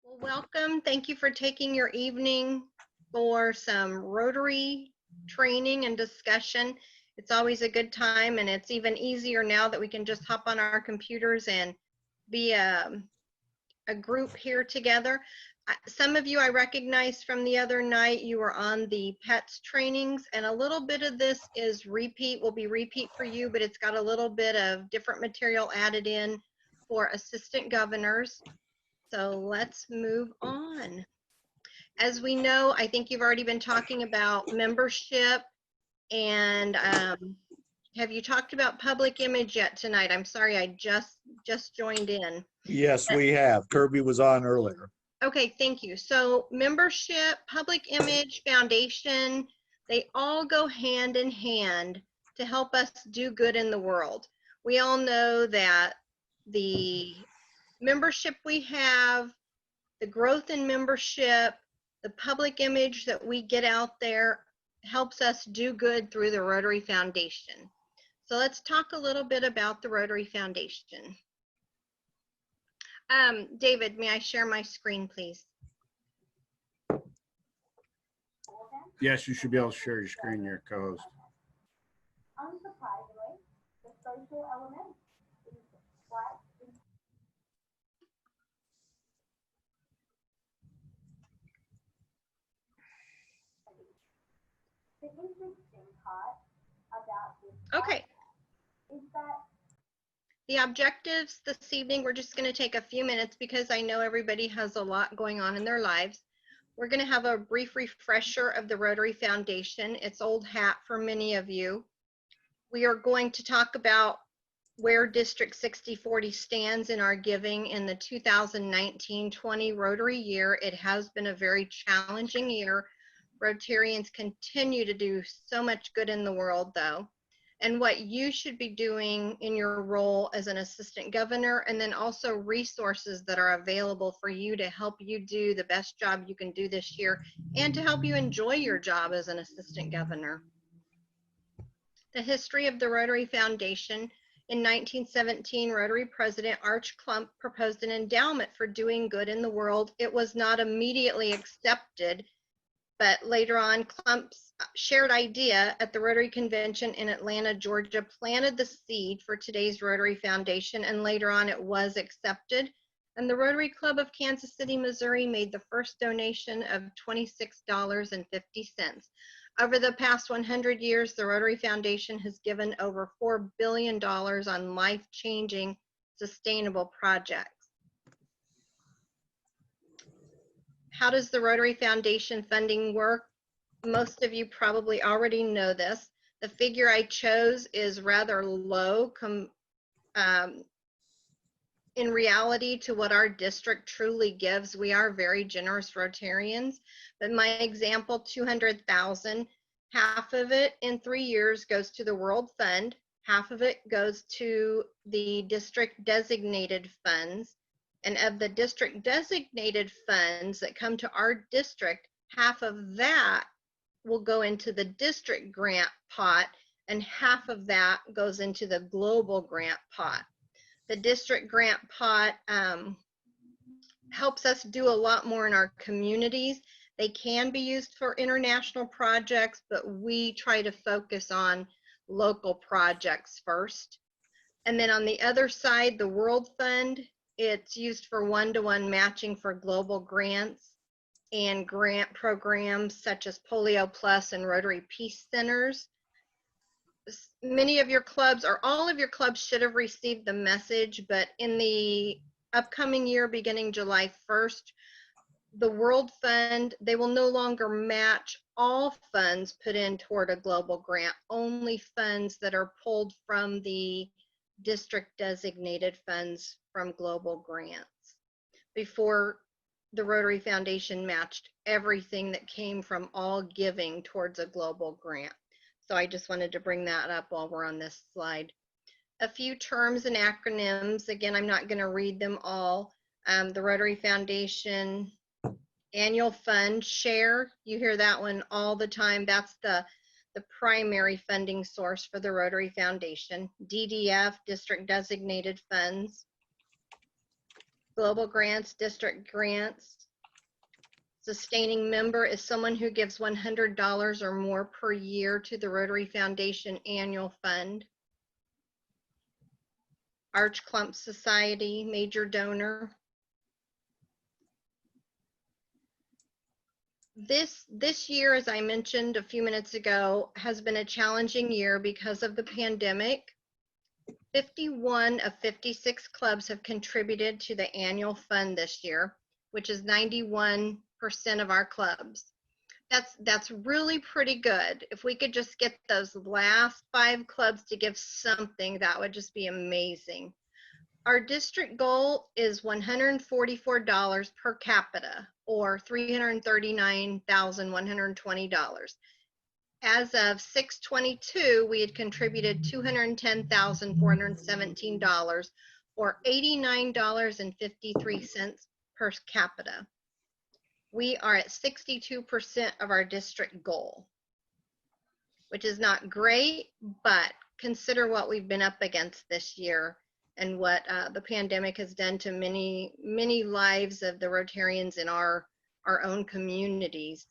Well, welcome. Thank you for taking your evening for some Rotary training and discussion. It's always a good time, and it's even easier now that we can just hop on our computers and be a group here together. Some of you I recognized from the other night. You were on the PETS trainings, and a little bit of this is repeat, will be repeat for you, but it's got a little bit of different material added in for assistant governors. So let's move on. As we know, I think you've already been talking about membership, and have you talked about public image yet tonight? I'm sorry, I just joined in. Yes, we have. Kirby was on earlier. Okay, thank you. So membership, public image, foundation, they all go hand in hand to help us do good in the world. We all know that the membership we have, the growth in membership, the public image that we get out there helps us do good through the Rotary Foundation. So let's talk a little bit about the Rotary Foundation. David, may I share my screen, please? Yes, you should be able to share your screen, your co-host. Unsurprisingly, the social element is what is the interesting part about this Okay. is that The objectives this evening, we're just going to take a few minutes because I know everybody has a lot going on in their lives. We're going to have a brief refresher of the Rotary Foundation. It's old hat for many of you. We are going to talk about where District 6040 stands in our giving in the 2019-20 Rotary year. It has been a very challenging year. Rotarians continue to do so much good in the world, though, and what you should be doing in your role as an assistant governor, and then also resources that are available for you to help you do the best job you can do this year and to help you enjoy your job as an assistant governor. The history of the Rotary Foundation. In 1917, Rotary President Arch Klump proposed an endowment for doing good in the world. It was not immediately accepted, but later on, Klump's shared idea at the Rotary Convention in Atlanta, Georgia, planted the seed for today's Rotary Foundation, and later on it was accepted. And the Rotary Club of Kansas City, Missouri made the first donation of $26.50. Over the past 100 years, the Rotary Foundation has given over $4 billion on life-changing, sustainable projects. How does the Rotary Foundation funding work? Most of you probably already know this. The figure I chose is rather low in reality to what our district truly gives. We are very generous Rotarians, but my example, $200,000, half of it in 3 years goes to the World Fund, half of it goes to the district designated funds. And of the district designated funds that come to our district, half of that will go into the district grant pot, and half of that goes into the global grant pot. The district grant pot helps us do a lot more in our communities. They can be used for international projects, but we try to focus on local projects first. And then on the other side, the World Fund, it's used for one-to-one matching for global grants and grant programs such as Polio Plus and Rotary Peace Centers. Many of your clubs, or all of your clubs, should have received the message, but in the upcoming year, beginning July 1st, the World Fund, they will no longer match all funds put in toward a global grant, only funds that are pulled from the district designated funds from global grants. Before, the Rotary Foundation matched everything that came from all giving towards a global grant. So I just wanted to bring that up while we're on this slide. A few terms and acronyms. Again, I'm not going to read them all. The Rotary Foundation Annual Fund Share, you hear that one all the time. That's the primary funding source for the Rotary Foundation. DDF, District Designated Funds. global grants, district grants. Sustaining member is someone who gives $100 or more per year to the Rotary Foundation Annual Fund. Arch Clump Society, major donor. This year, as I mentioned a few minutes ago, has been a challenging year because of the pandemic. 51 of 56 clubs have contributed to the annual fund this year, which is 91% of our clubs. That's really pretty good. If we could just get those last 5 clubs to give something, that would just be amazing. Our district goal is $144 per capita, or $339,120. As of 6/22, we had contributed $210,417, or $89.53 per capita. We are at 62% of our district goal, which is not great, but consider what we've been up against this year and what the pandemic has done to many, many lives of the Rotarians in our own communities.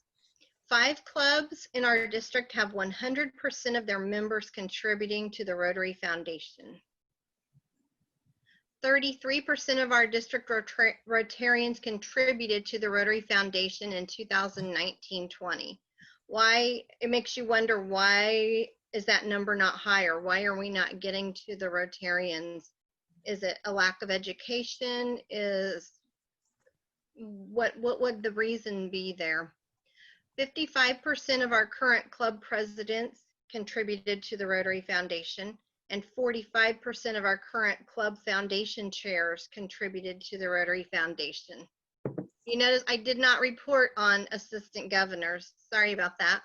5 clubs in our district have 100% of their members contributing to the Rotary Foundation. 33% of our district Rotarians contributed to the Rotary Foundation in 2019-20. Why? It makes you wonder, why is that number not higher? Why are we not getting to the Rotarians? Is it a lack of education? What would the reason be there? 55% of our current club presidents contributed to the Rotary Foundation, and 45% of our current club foundation chairs contributed to the Rotary Foundation. You notice I did not report on assistant governors. Sorry about that.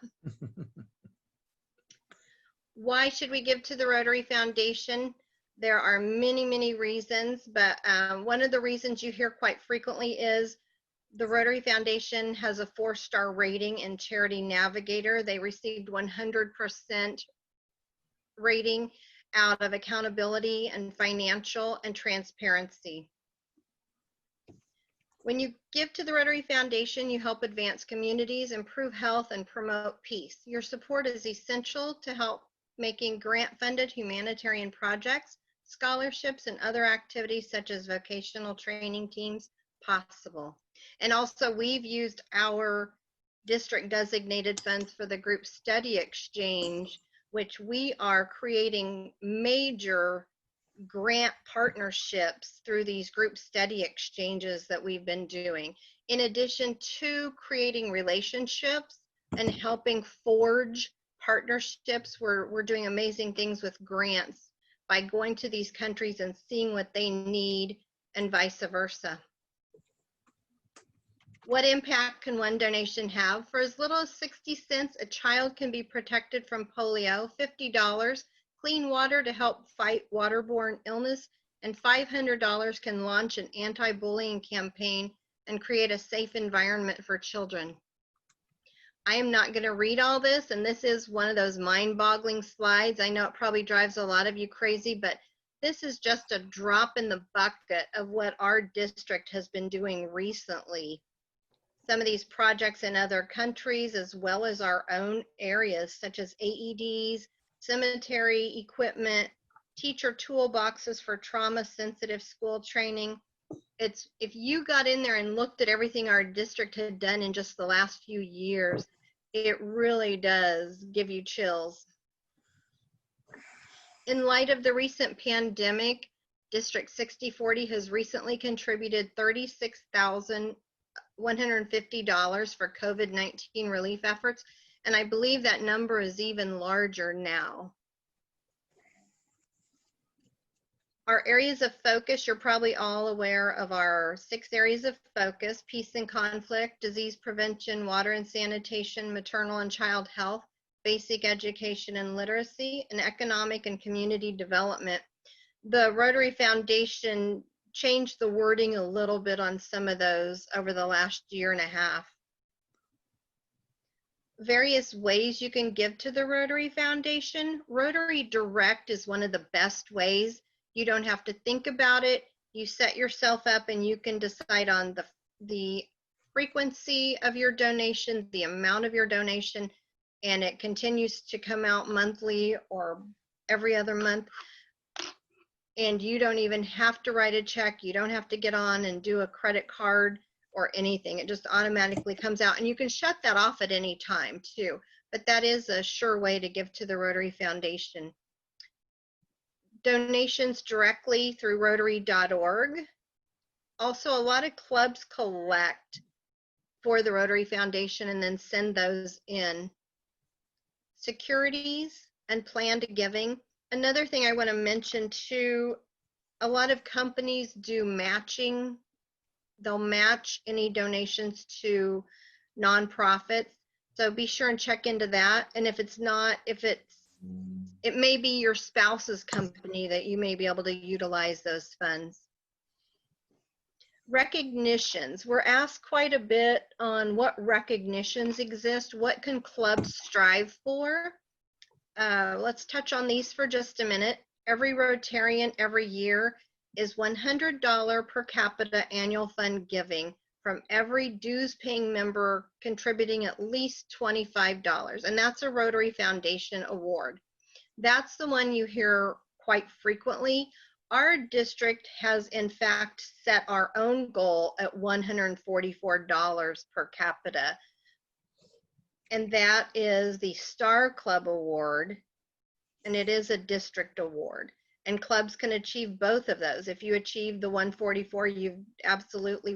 Why should we give to the Rotary Foundation? There are many, many reasons, but one of the reasons you hear quite frequently is the Rotary Foundation has a 4-star rating in Charity Navigator. They received 100% rating out of accountability and financial and transparency. When you give to the Rotary Foundation, you help advance communities, improve health, and promote peace. Your support is essential to help making grant-funded humanitarian projects, scholarships, and other activities such as vocational training teams possible. And also, we've used our district designated funds for the group study exchange, which we are creating major grant partnerships through these group study exchanges that we've been doing. In addition to creating relationships and helping forge partnerships, we're doing amazing things with grants by going to these countries and seeing what they need and vice versa. What impact can one donation have? For as little as 60 cents, a child can be protected from polio, $50, clean water to help fight waterborne illness, and $500 can launch an anti-bullying campaign and create a safe environment for children. I am not going to read all this, and this is one of those mind-boggling slides. I know it probably drives a lot of you crazy, but this is just a drop in the bucket of what our district has been doing recently. Some of these projects in other countries, as well as our own areas, such as AEDs, cemetery equipment, teacher toolboxes for trauma-sensitive school training. If you got in there and looked at everything our district had done in just the last few years, it really does give you chills. In light of the recent pandemic, District 6040 has recently contributed $36,150 for COVID-19 relief efforts, and I believe that number is even larger now. Our areas of focus, you're probably all aware of our 6 areas of focus: peace and conflict, disease prevention, water and sanitation, maternal and child health, basic education and literacy, and economic and community development. The Rotary Foundation changed the wording a little bit on some of those over the last year and a half. Various ways you can give to the Rotary Foundation. Rotary Direct is one of the best ways. You don't have to think about it. You set yourself up and you can decide on the frequency of your donation, the amount of your donation, and it continues to come out monthly or every other month. And you don't even have to write a check. You don't have to get on and do a credit card or anything. It just automatically comes out, and you can shut that off at any time too. But that is a sure way to give to the Rotary Foundation. Donations directly through Rotary.org. Also, a lot of clubs collect for the Rotary Foundation and then send those in. Securities and planned giving. Another thing I want to mention too, a lot of companies do matching. They'll match any donations to nonprofits. So be sure and check into that. And if it's not, it may be your spouse's company that you may be able to utilize those funds. Recognitions. We're asked quite a bit on what recognitions exist. What can clubs strive for? Let's touch on these for just a minute. Every Rotarian every year is $100 per capita annual fund giving from every dues paying member contributing at least $25. And that's a Rotary Foundation award. That's the one you hear quite frequently. Our district has in fact set our own goal at $144 per capita. And that is the Star Club Award, and it is a district award. And clubs can achieve both of those. If you achieve the 144, you've absolutely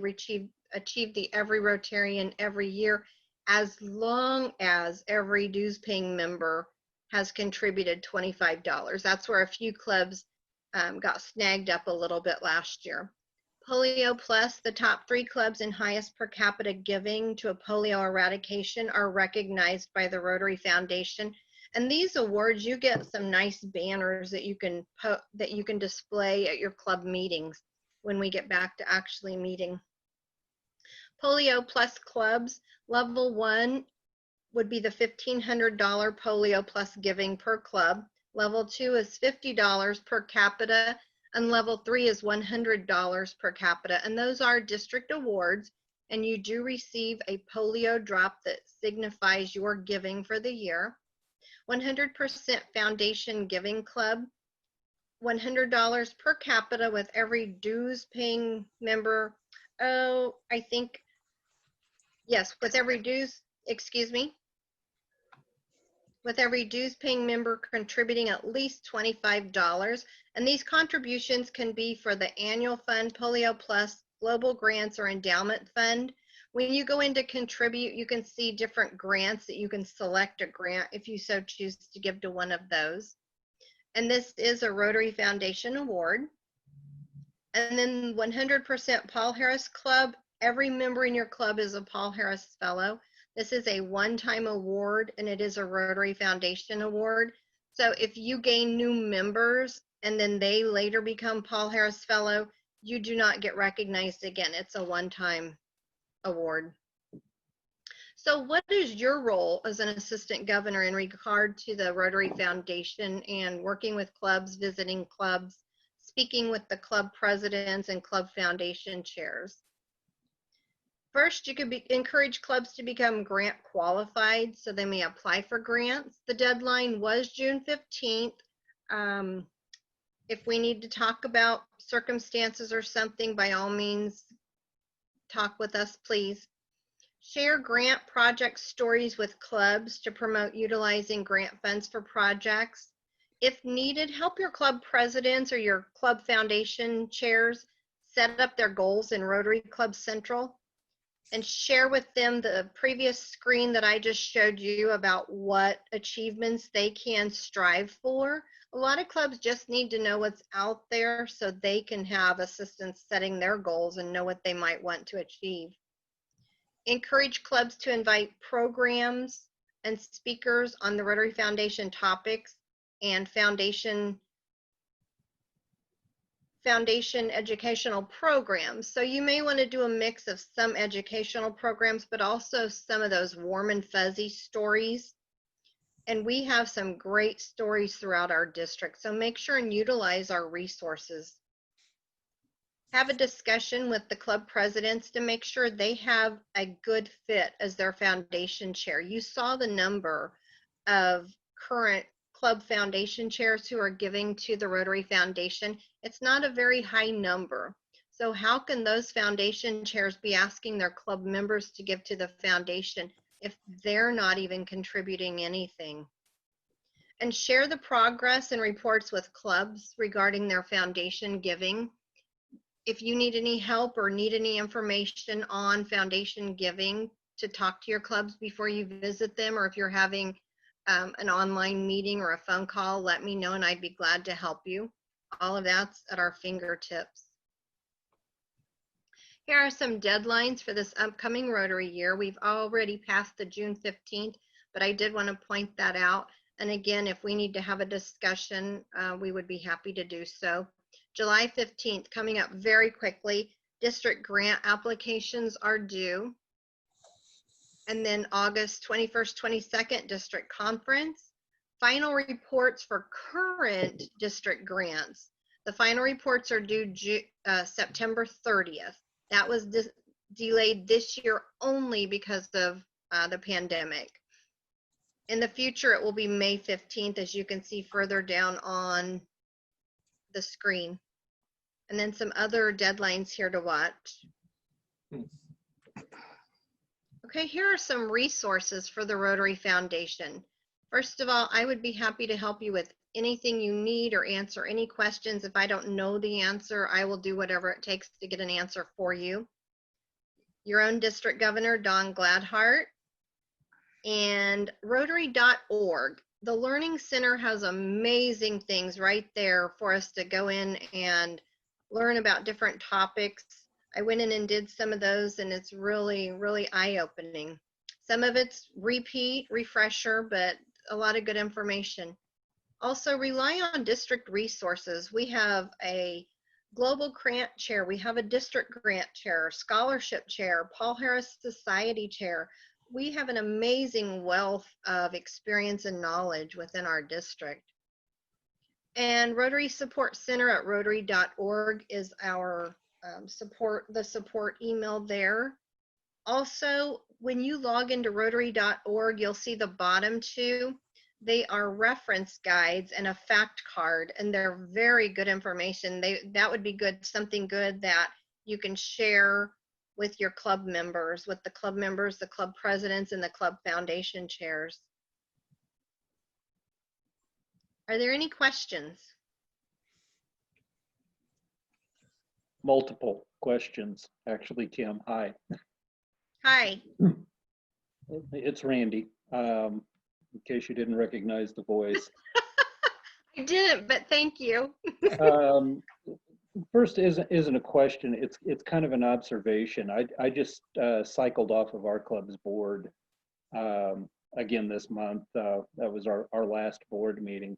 achieved the every Rotarian every year, as long as every dues paying member has contributed $25. That's where a few clubs got snagged up a little bit last year. Polio Plus, the top 3 clubs in highest per capita giving to a polio eradication are recognized by the Rotary Foundation. And these awards, you get some nice banners that you can display at your club meetings when we get back to actually meeting. Polio Plus clubs, level 1 would be the $1,500 Polio Plus giving per club. Level 2 is $50 per capita, and level 3 is $100 per capita. And those are district awards, and you do receive a polio drop that signifies your giving for the year. 100% Foundation Giving Club, $100 per capita with every dues paying member. Oh, I think, yes, with every dues, excuse me. With every dues paying member contributing at least $25. And these contributions can be for the annual fund, Polio Plus, global grants, or endowment fund. When you go in to contribute, you can see different grants that you can select a grant if you so choose to give to one of those. And this is a Rotary Foundation award. And then 100% Paul Harris Club. Every member in your club is a Paul Harris Fellow. This is a one-time award, and it is a Rotary Foundation award. So if you gain new members and then they later become Paul Harris Fellow, you do not get recognized again. It's a one-time award. So what is your role as an assistant governor in regard to the Rotary Foundation and working with clubs, visiting clubs, speaking with the club presidents and club foundation chairs? First, you could encourage clubs to become grant qualified so they may apply for grants. The deadline was June 15th. If we need to talk about circumstances or something, by all means, talk with us, please. Share grant project stories with clubs to promote utilizing grant funds for projects. If needed, help your club presidents or your club foundation chairs set up their goals in Rotary Club Central, and share with them the previous screen that I just showed you about what achievements they can strive for. A lot of clubs just need to know what's out there so they can have assistance setting their goals and know what they might want to achieve. Encourage clubs to invite programs and speakers on the Rotary Foundation topics and foundation educational programs. So you may want to do a mix of some educational programs, but also some of those warm and fuzzy stories. And we have some great stories throughout our district. So make sure and utilize our resources. Have a discussion with the club presidents to make sure they have a good fit as their foundation chair. You saw the number of current club foundation chairs who are giving to the Rotary Foundation. It's not a very high number. So how can those foundation chairs be asking their club members to give to the foundation if they're not even contributing anything? And share the progress and reports with clubs regarding their foundation giving. If you need any help or need any information on foundation giving, to talk to your clubs before you visit them, or if you're having an online meeting or a phone call, let me know and I'd be glad to help you. All of that's at our fingertips. Here are some deadlines for this upcoming Rotary year. We've already passed the June 15th, but I did want to point that out. And again, if we need to have a discussion, we would be happy to do so. July 15th, coming up very quickly, district grant applications are due. And then August 21st, 22nd, district conference. Final reports for current district grants. The final reports are due September 30th. That was delayed this year only because of the pandemic. In the future, it will be May 15th, as you can see further down on the screen. And then some other deadlines here to watch. Okay, here are some resources for the Rotary Foundation. First of all, I would be happy to help you with anything you need or answer any questions. If I don't know the answer, I will do whatever it takes to get an answer for you. Your own district governor, Don Gladhart, and Rotary.org. The Learning Center has amazing things right there for us to go in and learn about different topics. I went in and did some of those, and it's really, really eye-opening. Some of it's repeat, refresher, but a lot of good information. Also, rely on district resources. We have a global grant chair. We have a district grant chair, scholarship chair, Paul Harris Society chair. We have an amazing wealth of experience and knowledge within our district. And Rotary Support Center at Rotary.org is our support email there. Also, when you log into Rotary.org, you'll see the bottom two. They are reference guides and a fact card, and they're very good information. That would be good, something good that you can share with your club members, with the club members, the club presidents, and the club foundation chairs. Are there any questions? Multiple questions, actually, Kim. Hi. Hi. It's Randy, in case you didn't recognize the voice. I didn't, but thank you. First isn't a question, it's kind of an observation. I just cycled off of our club's board again this month. That was our last board meeting.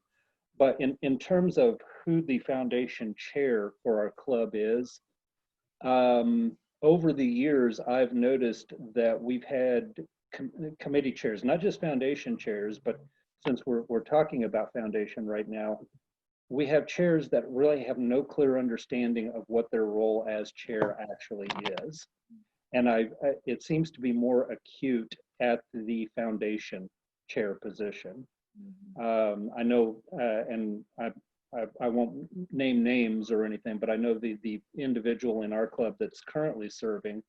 But in terms of who the foundation chair for our club is, over the years, I've noticed that we've had committee chairs, not just foundation chairs, but since we're talking about foundation right now, we have chairs that really have no clear understanding of what their role as chair actually is. And it seems to be more acute at the foundation chair position. I know, and I won't name names or anything, but I know the individual in our club that's currently serving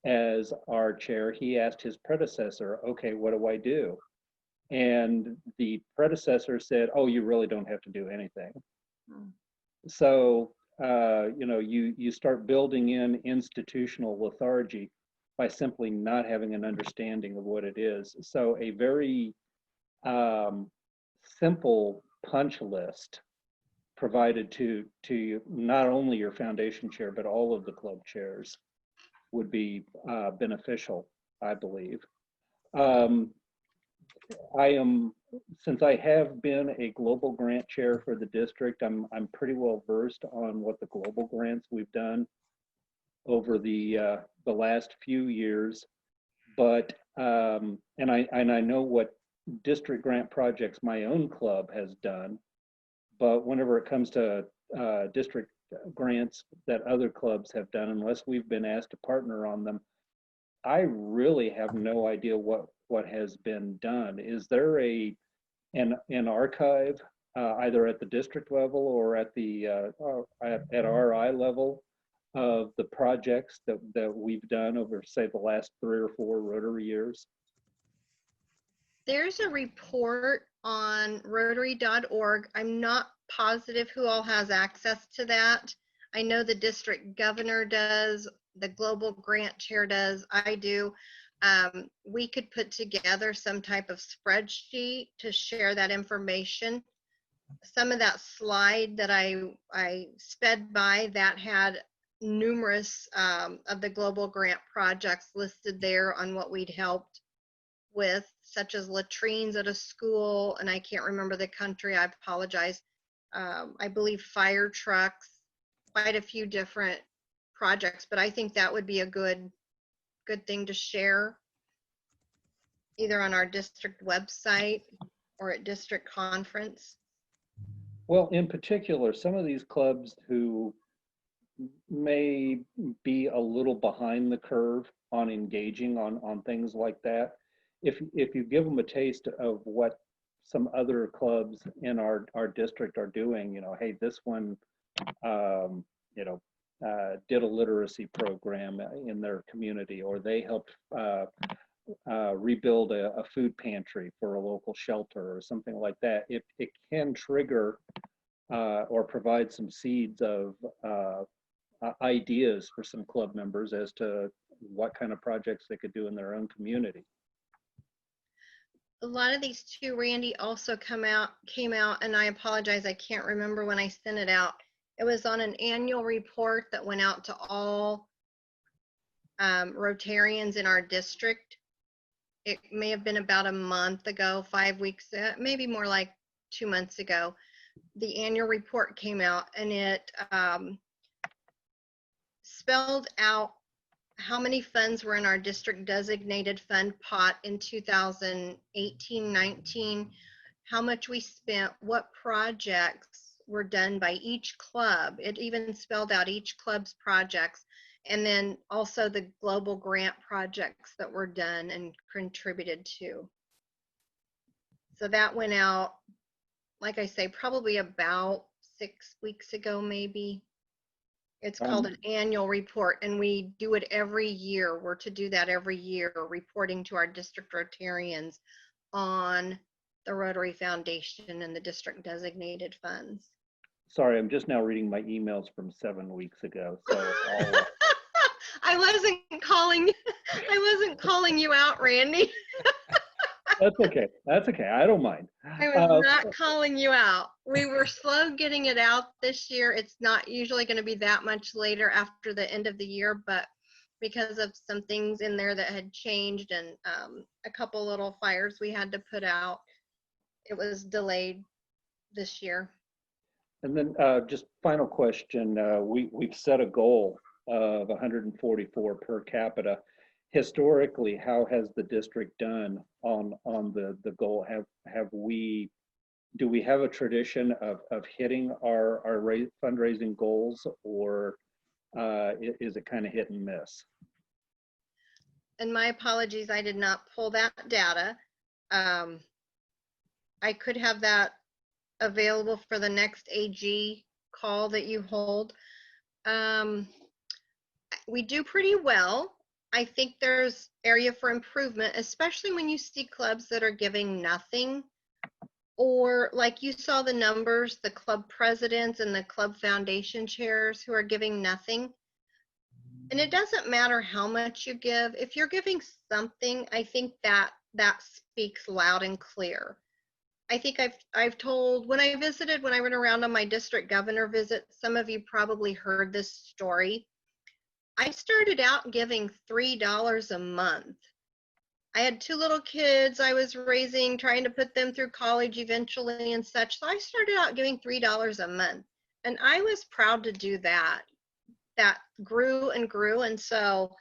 as our chair, he asked his predecessor, okay, what do I do? And the predecessor said, oh, you really don't have to do anything. So, you know, you start building in institutional lethargy by simply not having an understanding of what it is. So a very simple punch list provided to not only your foundation chair, but all of the club chairs would be beneficial, I believe. Since I have been a global grant chair for the district, I'm pretty well versed on what the global grants we've done over the last few years. But and I know what district grant projects my own club has done. But whenever it comes to district grants that other clubs have done, unless we've been asked to partner on them. I really have no idea what has been done. Is there an archive either at the district level or at the at RI level of the projects that we've done over, say, the last 3 or 4 Rotary years? There's a report on Rotary.org. I'm not positive who all has access to that. I know the district governor does, the global grant chair does, I do. We could put together some type of spreadsheet to share that information. Some of that slide that I sped by, that had numerous of the global grant projects listed there on what we'd helped with, such as latrines at a school, and I can't remember the country, I apologize. I believe fire trucks, quite a few different projects, but I think that would be a good thing to share, either on our district website or at district conference. Well, in particular, some of these clubs who may be a little behind the curve on engaging on things like that, if you give them a taste of what some other clubs in our district are doing, you know, hey, this one, you know, did a literacy program in their community, or they helped rebuild a food pantry for a local shelter or something like that, it can trigger or provide some seeds of ideas for some club members as to what kind of projects they could do in their own community. A lot of these too, Randy, also came out, and I apologize, I can't remember when I sent it out. It was on an annual report that went out to all Rotarians in our district. It may have been about a month ago, 5 weeks, maybe more like 2 months ago. The annual report came out, and it spelled out how many funds were in our district designated fund pot in 2018-19, how much we spent, what projects were done by each club. It even spelled out each club's projects, and then also the global grant projects that were done and contributed to. So that went out, like I say, probably about 6 weeks ago, maybe. It's called an annual report, and we do it every year. We're to do that every year, reporting to our district Rotarians on the Rotary Foundation and the district designated funds. Sorry, I'm just now reading my emails from 7 weeks ago. So I wasn't calling you out, Randy. That's okay. That's okay. I don't mind. I was not calling you out. We were slow getting it out this year. It's not usually going to be that much later after the end of the year, but because of some things in there that had changed and a couple little fires we had to put out, it was delayed this year. And then just final question. We've set a goal of 144 per capita. Historically, how has the district done on the goal? Do we have a tradition of hitting our fundraising goals, or is it kind of hit and miss? And my apologies, I did not pull that data. I could have that available for the next AG call that you hold. We do pretty well. I think there's area for improvement, especially when you see clubs that are giving nothing, or like you saw the numbers, the club presidents and the club foundation chairs who are giving nothing. And it doesn't matter how much you give. If you're giving something, I think that speaks loud and clear. I think I've told, when I went around on my district governor visit, some of you probably heard this story. I started out giving $3 a month. I had 2 little kids I was raising, trying to put them through college eventually and such. So I started out giving $3 a month, and I was proud to do that. That grew and grew, and so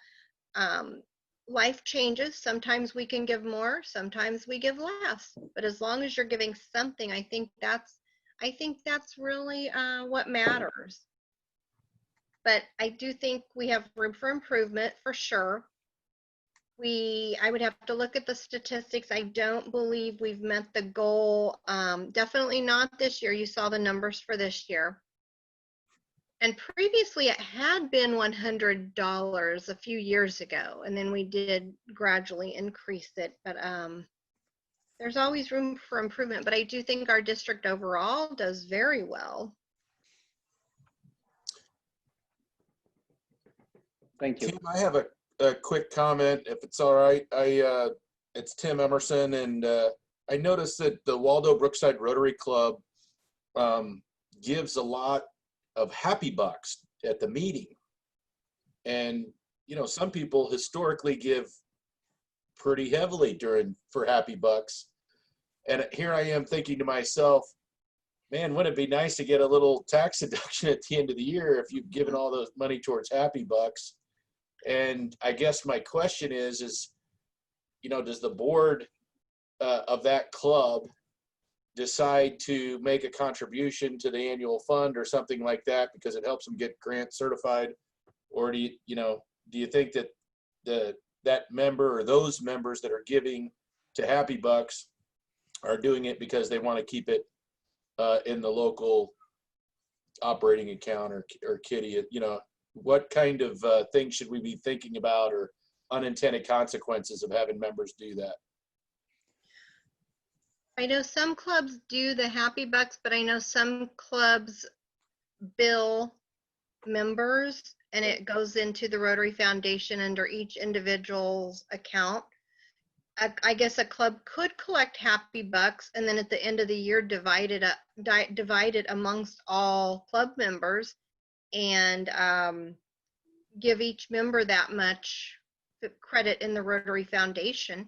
life changes. Sometimes we can give more, sometimes we give less. But as long as you're giving something, I think that's really what matters. but I do think we have room for improvement for sure. I would have to look at the statistics. I don't believe we've met the goal. Definitely not this year. You saw the numbers for this year. And previously it had been $100 a few years ago, and then we did gradually increase it. But there's always room for improvement. But I do think our district overall does very well. Thank you. Tim, I have a quick comment, if it's all right. It's Tim Emerson, and I noticed that the Waldo Brookside Rotary Club gives a lot of happy bucks at the meeting. And, you know, some people historically give pretty heavily for happy bucks. And here I am thinking to myself, man, wouldn't it be nice to get a little tax deduction at the end of the year if you've given all those money towards happy bucks? And I guess my question is, you know, does the board of that club decide to make a contribution to the annual fund or something like that because it helps them get grant certified? Or do you think that that member or those members that are giving to Happy Bucks are doing it because they want to keep it in the local operating account or kitty? You know, what kind of things should we be thinking about, or unintended consequences of having members do that? I know some clubs do the Happy Bucks, but I know some clubs bill members and it goes into the Rotary Foundation under each individual's account. I guess a club could collect Happy Bucks and then at the end of the year divide it amongst all club members and give each member that much credit in the Rotary Foundation.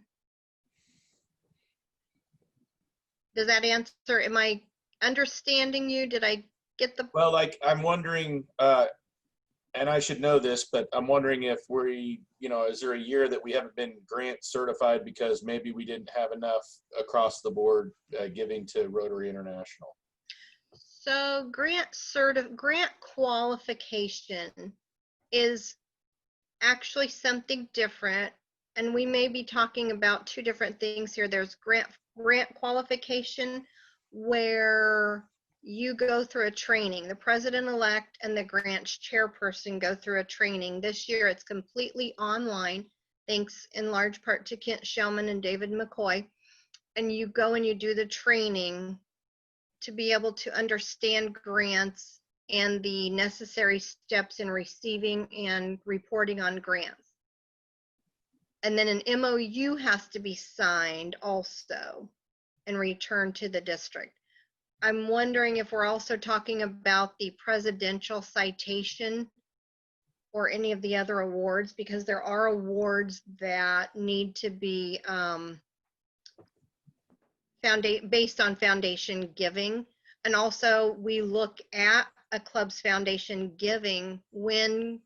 Does that answer? Am I understanding you? Did I get the? Well, like, I'm wondering, and I should know this, but I'm wondering if is there a year that we haven't been grant certified because maybe we didn't have enough across the board giving to Rotary International? So grant qualification is actually something different. And we may be talking about two different things here. There's grant qualification where you go through a training. The president-elect and the grants chairperson go through a training. This year it's completely online, thanks in large part to Kent Shellman and David McCoy. And you go and you do the training to be able to understand grants and the necessary steps in receiving and reporting on grants. And then an MOU has to be signed also and returned to the district. I'm wondering if we're also talking about the presidential citation or any of the other awards, because there are awards that need to be based on foundation giving. And also we look at a club's foundation giving when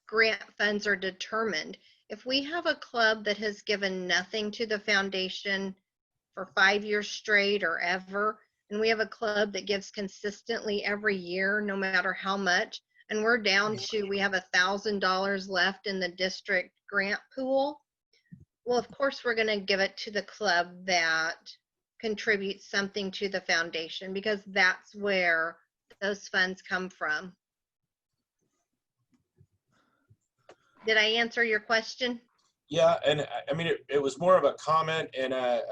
grant funds are determined. If we have a club that has given nothing to the foundation for 5 years straight or ever, and we have a club that gives consistently every year, no matter how much, and we're down to, we have $1,000 left in the district grant pool, well, of course, we're going to give it to the club that contributes something to the foundation, because that's where those funds come from. Did I answer your question? Yeah, and I mean, it was more of a comment, and I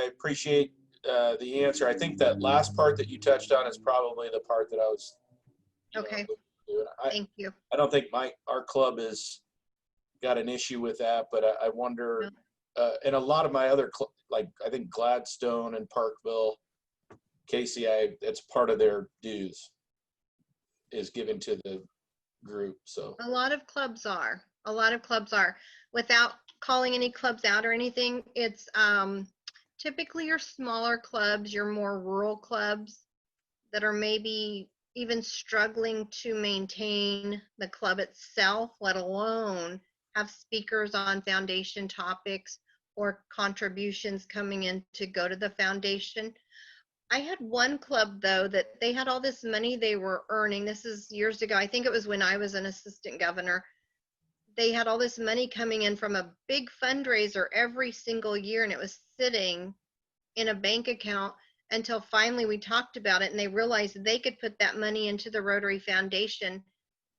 appreciate the answer. I think that last part that you touched on is probably the part that I was okay. Doing. Thank you. I don't think our club has got an issue with that, but I wonder, and a lot of my other like I think Gladstone and Parkville, KCI, it's part of their dues is given to the group. So a lot of clubs are. Without calling any clubs out or anything, it's typically your smaller clubs, your more rural clubs that are maybe even struggling to maintain the club itself, let alone have speakers on foundation topics or contributions coming in to go to the foundation. I had one club though that they had all this money they were earning. This is years ago. I think it was when I was an assistant governor. They had all this money coming in from a big fundraiser every single year, and it was sitting in a bank account until finally we talked about it and they realized they could put that money into the Rotary Foundation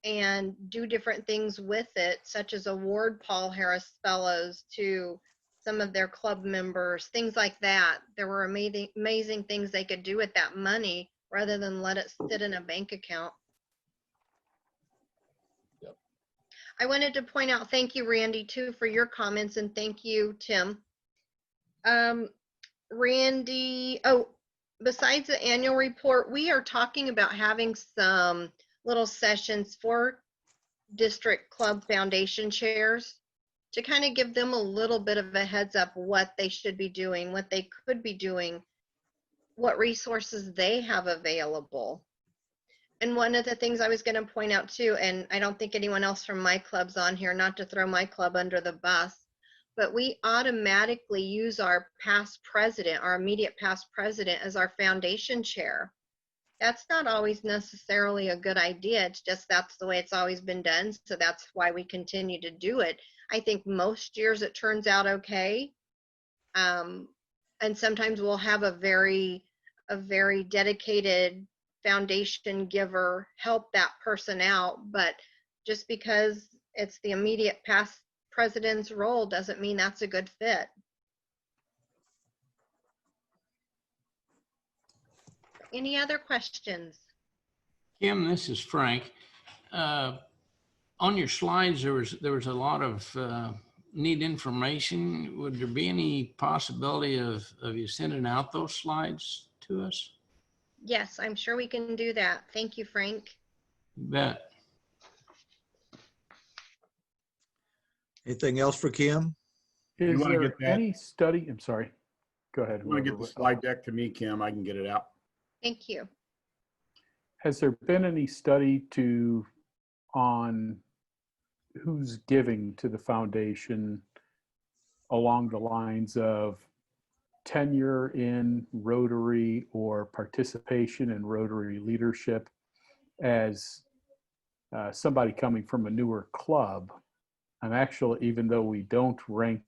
and do different things with it, such as award Paul Harris Fellows to some of their club members, things like that. There were amazing things they could do with that money rather than let it sit in a bank account. Yep. I wanted to point out, thank you, Randy, too, for your comments, and thank you, Tim. Randy, oh, besides the annual report, we are talking about having some little sessions for district club foundation chairs to kind of give them a little bit of a heads up what they should be doing, what they could be doing, what resources they have available. And one of the things I was going to point out too, and I don't think anyone else from my club's on here, not to throw my club under the bus, but we automatically use our past president, our immediate past president, as our foundation chair. That's not always necessarily a good idea. It's just that's the way it's always been done. So that's why we continue to do it. I think most years it turns out okay. And sometimes we'll have a very dedicated foundation giver help that person out. But just because it's the immediate past president's role doesn't mean that's a good fit. Any other questions? Kim, this is Frank. On your slides, there was a lot of neat information. Would there be any possibility of you sending out those slides to us? Yes, I'm sure we can do that. Thank you, Frank. You bet. Anything else for Kim? You Is wanna there get that? any study? I'm sorry. Go ahead. You want to get the whoever- slide deck to me, Kim? I can get it out. Thank you. Has there been any study on who's giving to the foundation along the lines of tenure in Rotary or participation in Rotary leadership? As somebody coming from a newer club, I'm actually, even though we don't rank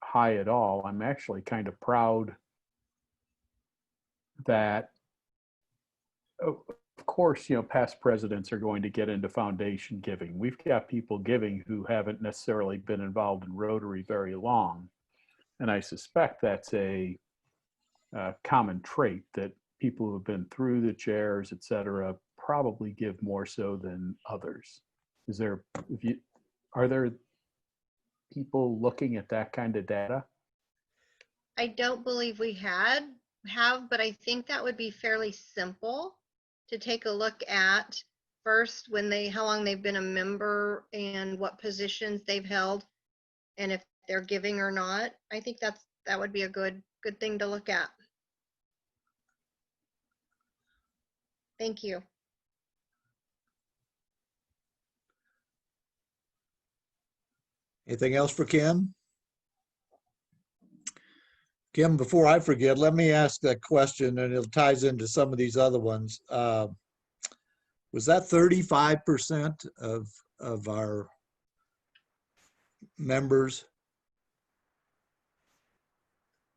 high at all, I'm actually kind of proud that, of course, past presidents are going to get into foundation giving. We've got people giving who haven't necessarily been involved in Rotary very long. And I suspect that's a common trait, that people who have been through the chairs, et cetera, probably give more so than others. Are there people looking at that kind of data? I don't believe we have, but I think that would be fairly simple to take a look at first how long they've been a member and what positions they've held and if they're giving or not. I think that would be a good thing to look at. Thank you. Anything else for Kim? Kim, before I forget, let me ask that question, and it ties into some of these other ones. Was that 35% of our members?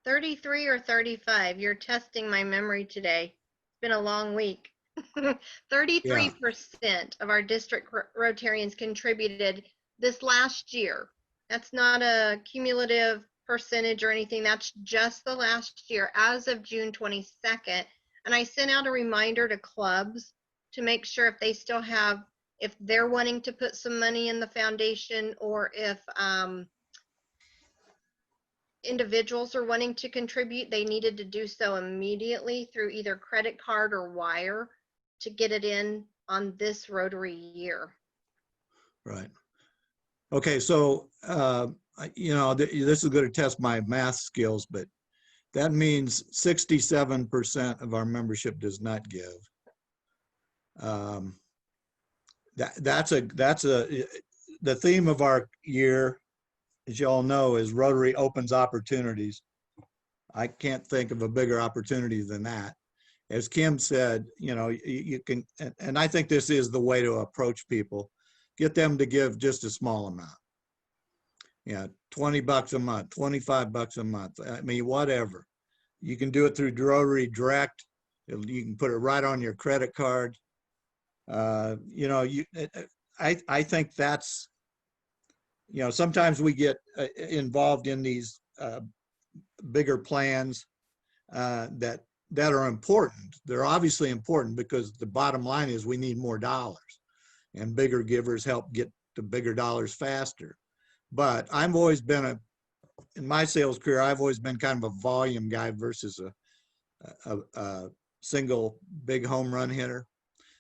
33 or 35? You're testing my memory today. It's been a long week. 33% of our district Rotarians contributed this last year. That's not a cumulative percentage or anything. That's just the last year as of June 22nd. And I sent out a reminder to clubs to make sure if they still have, if they're wanting to put some money in the foundation, or if individuals are wanting to contribute, they needed to do so immediately through either credit card or wire to get it in on this Rotary year. Right. Okay, so, this is going to test my math skills, but that means 67% of our membership does not give. The theme of our year, as you all know, is Rotary opens opportunities. I can't think of a bigger opportunity than that. as Kim said, you can, and I think this is the way to approach people, get them to give just a small amount. Yeah, $20 a month, $25 a month. I mean, whatever. You can do it through Rotary Direct. You can put it right on your credit card. I think that's, sometimes we get involved in these bigger plans that are important. They're obviously important because the bottom line is we need more dollars, and bigger givers help get to bigger dollars faster. But I've always been in my sales career, I've always been kind of a volume guy versus a single big home run hitter.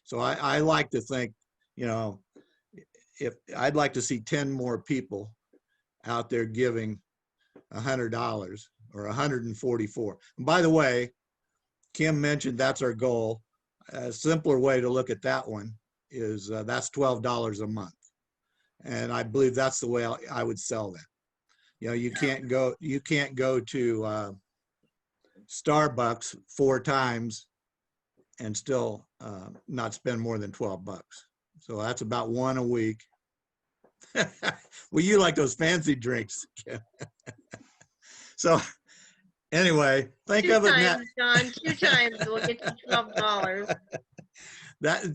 So I like to think, if I'd like to see 10 more people out there giving $100 or 144. And by the way, Kim mentioned that's our goal. A simpler way to look at that one is that's $12 a month. And I believe that's the way I would sell that. You can't go to Starbucks 4 times and still not spend more than $12. So that's about one a week. Well, you like those fancy drinks. So anyway, think of it now. John, 2 times, we'll get you $12.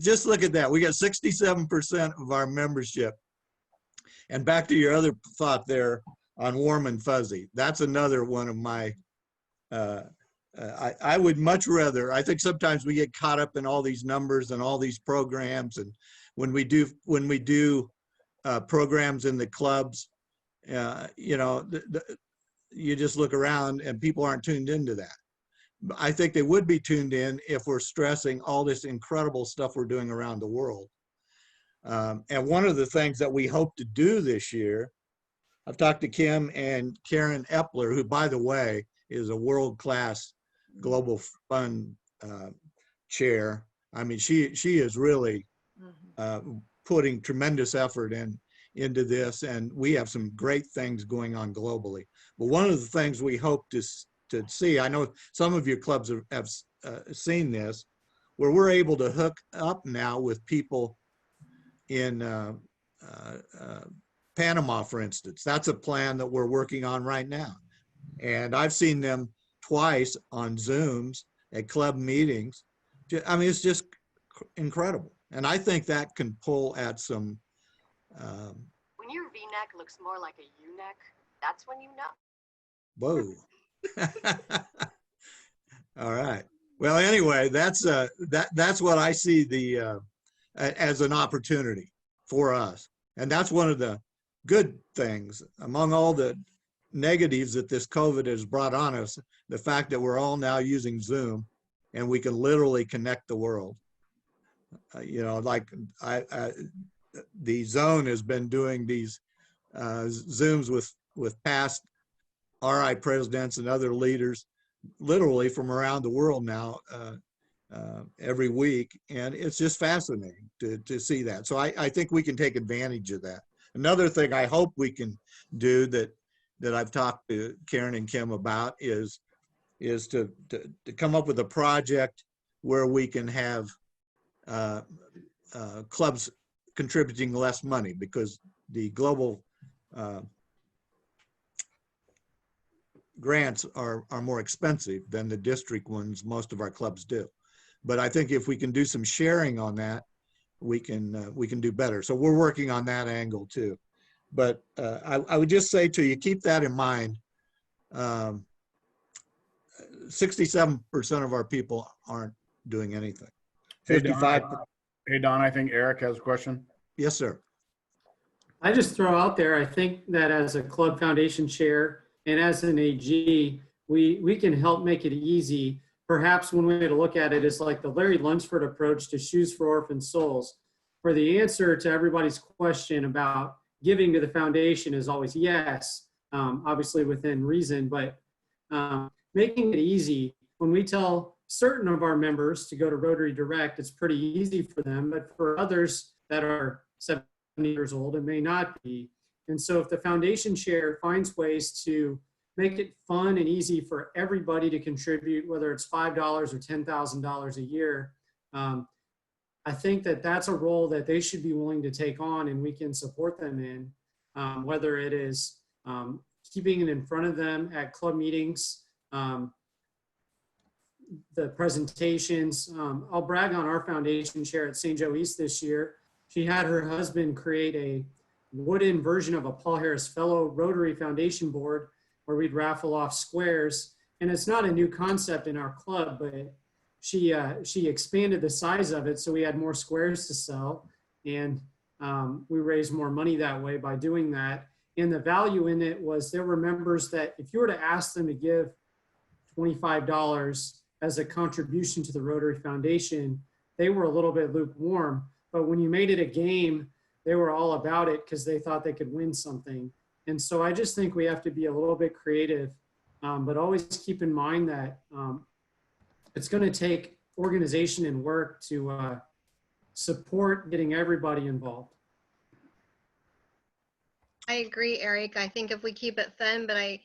Just look at that. We got 67% of our membership. And back to your other thought there on warm and fuzzy. That's another one of my, I would much rather, I think sometimes we get caught up in all these numbers and all these programs. And when we do programs in the clubs, you just look around and people aren't tuned into that. I think they would be tuned in if we're stressing all this incredible stuff we're doing around the world. And one of the things that we hope to do this year, I've talked to Kim and Karen Epler, who, by the way, is a world-class global fund chair. I mean, she is really putting tremendous effort into this, and we have some great things going on globally. But one of the things we hope to see, I know some of your clubs have seen this, where we're able to hook up now with people in Panama, for instance. That's a plan that we're working on right now. And I've seen them twice on Zooms at club meetings. I mean, it's just incredible. And I think that can pull at some. When your V-neck looks more like a U-neck, that's when you know. Whoa. All right. Well, anyway, that's what I see as an opportunity for us. And that's one of the good things among all the negatives that this COVID has brought on us, the fact that we're all now using Zoom and we can literally connect the world. The Zone has been doing these Zooms with past RI presidents and other leaders literally from around the world now every week. And it's just fascinating to see that. So I think we can take advantage of that. Another thing I hope we can do that I've talked to Karen and Kim about is to come up with a project where we can have clubs contributing less money, because the global grants are more expensive than the district ones most of our clubs do. But I think if we can do some sharing on that, we can do better. So we're working on that angle too. But I would just say to you, keep that in mind. 67% of our people aren't doing anything. 55. Hey, Don, I think Eric has a question. Yes, sir. I just throw out there, I think that as a club foundation chair and as an AG, we can help make it easy. Perhaps one way to look at it is like the Larry Lunsford approach to Shoes for Orphan Souls, where the answer to everybody's question about giving to the foundation is always yes, obviously within reason, but making it easy. When we tell certain of our members to go to Rotary Direct, it's pretty easy for them, but for others that are 70 years old, it may not be. And so if the foundation chair finds ways to make it fun and easy for everybody to contribute, whether it's $5 or $10,000 a year. I think that that's a role that they should be willing to take on, and we can support them in, whether it is keeping it in front of them at club meetings, the presentations. I'll brag on our foundation chair at St. Joe East this year. She had her husband create a wooden version of a Paul Harris Fellow Rotary Foundation board where we'd raffle off squares. And it's not a new concept in our club, but she expanded the size of it so we had more squares to sell. And we raised more money that way by doing that. And the value in it was there were members that if you were to ask them to give $25 as a contribution to the Rotary Foundation, they were a little bit lukewarm. But when you made it a game, they were all about it because they thought they could win something. And so I just think we have to be a little bit creative, but always keep in mind that it's going to take organization and work to support getting everybody involved. I agree, Eric. I think if we keep it fun, but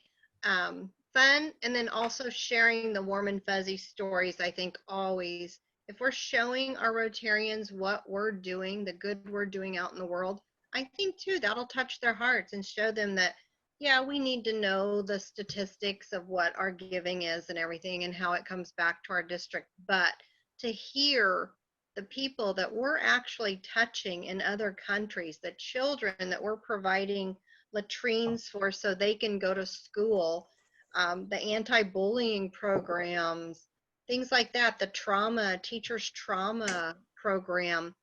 fun, and then also sharing the warm and fuzzy stories, I think always, if we're showing our Rotarians what we're doing, the good we're doing out in the world, I think too, that'll touch their hearts and show them that, yeah, we need to know the statistics of what our giving is and everything and how it comes back to our district. But to hear the people that we're actually touching in other countries, the children that we're providing latrines for so they can go to school, the anti-bullying programs, things like that, the trauma, teachers' trauma program,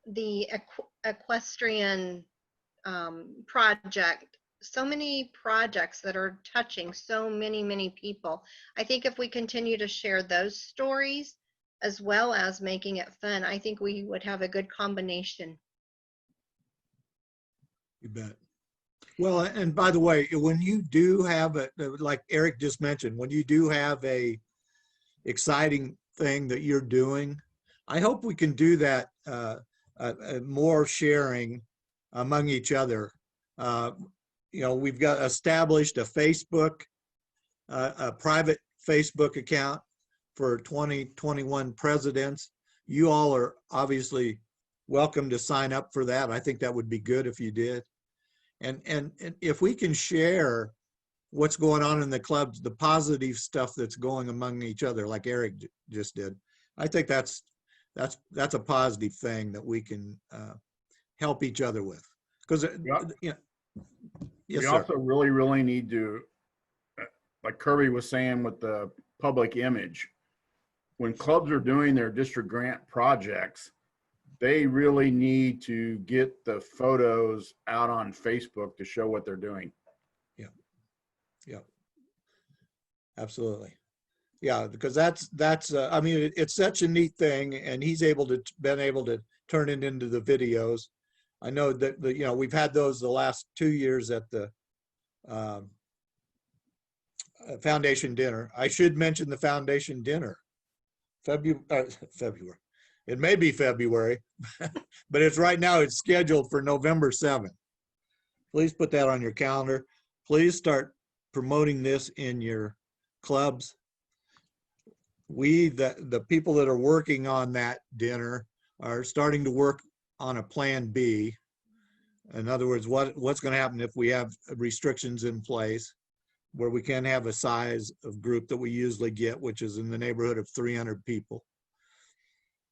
the equestrian project, so many projects that are touching so many, many people. I think if we continue to share those stories as well as making it fun, I think we would have a good combination. You bet. Well, and by the way, when you do have a, like Eric just mentioned, when you do have a exciting thing that you're doing, I hope we can do that more sharing among each other. You know, we've got established a Facebook, a private Facebook account for 2021 presidents. You all are obviously welcome to sign up for that. I think that would be good if you did. And if we can share what's going on in the clubs, the positive stuff that's going among each other, like Eric just did, I think that's a positive thing that we can help each other with. Because you know, yes, we sir. also really need to, like Kirby was saying with the public image, when clubs are doing their district grant projects, they really need to get the photos out on Facebook to show what they're doing. Yeah, absolutely. Yeah, because that's I mean, it's such a neat thing, and he's been able to turn it into the videos. I know that you know, we've had those the last 2 years at the foundation dinner. I should mention the foundation dinner, February. It may be February, but it's right now. It's scheduled for November 7th. Please put that on your calendar. Please start promoting this in your clubs. The people that are working on that dinner are starting to work on a plan B. In other words, what's going to happen if we have restrictions in place where we can have a size of group that we usually get, which is in the neighborhood of 300 people.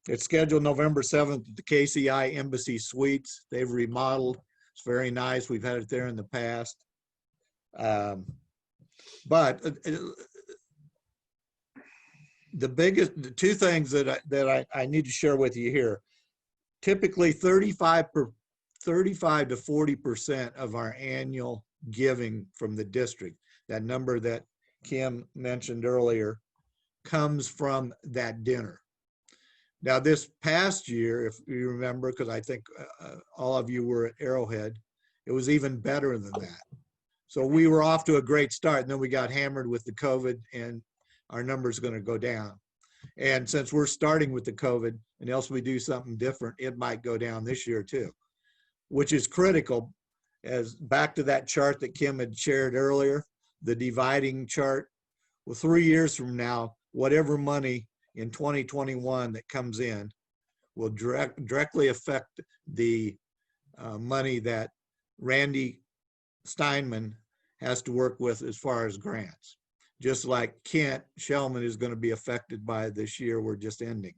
It's scheduled November 7th at the KCI Embassy Suites. They've remodeled. It's very nice. We've had it there in the past. But the two things that I need to share with you here. Typically 35 to 40% of our annual giving from the district, that number that Kim mentioned earlier, comes from that dinner. Now, this past year, if you remember, because I think all of you were at Arrowhead, it was even better than that. So we were off to a great start, and then we got hammered with the COVID, and our numbers are going to go down. And since we're starting with the COVID, and else we do something different, it might go down this year too, which is critical. As back to that chart that Kim had shared earlier, the dividing chart. Well, 3 years from now, whatever money in 2021 that comes in will directly affect the money that Randy Steinman has to work with as far as grants. Just like Kent Shellman is going to be affected by this year we're just ending.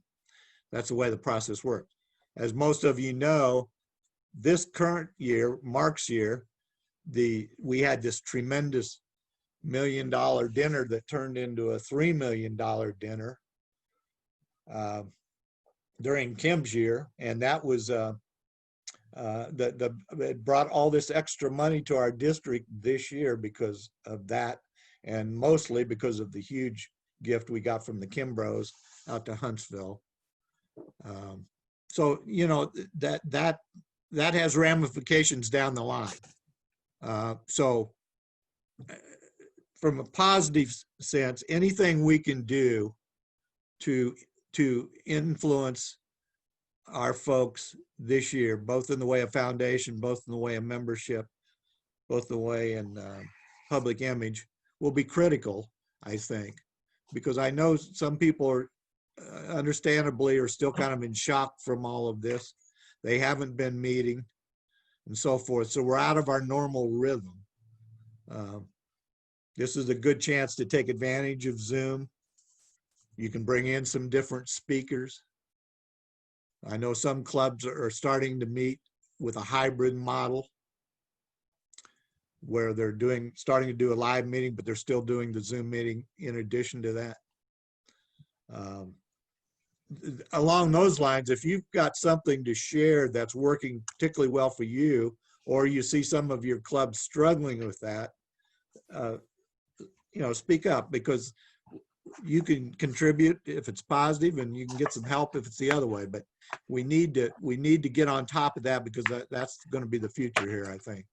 That's the way the process works. As most of you know, this current year, Mark's year, we had this tremendous $1 million dinner that turned into a $3 million dinner during Kim's year, and that was it brought all this extra money to our district this year because of that, and mostly because of the huge gift we got from the Kimbros out to Huntsville. So you know that has ramifications down the line. So from a positive sense, anything we can do to influence our folks this year, both in the way of foundation, both in the way of membership, both the way in public image, will be critical, I think, because I know some people are understandably are still kind of in shock from all of this. They haven't been meeting and so forth. So we're out of our normal rhythm. This is a good chance to take advantage of Zoom. You can bring in some different speakers. I know some clubs are starting to meet with a hybrid model where they're starting to do a live meeting, but they're still doing the Zoom meeting in addition to that. Along those lines, if you've got something to share that's working particularly well for you, or you see some of your clubs struggling with that, you know, speak up, because you can contribute if it's positive, and you can get some help if it's the other way. But we need to get on top of that, because that's going to be the future here, I think.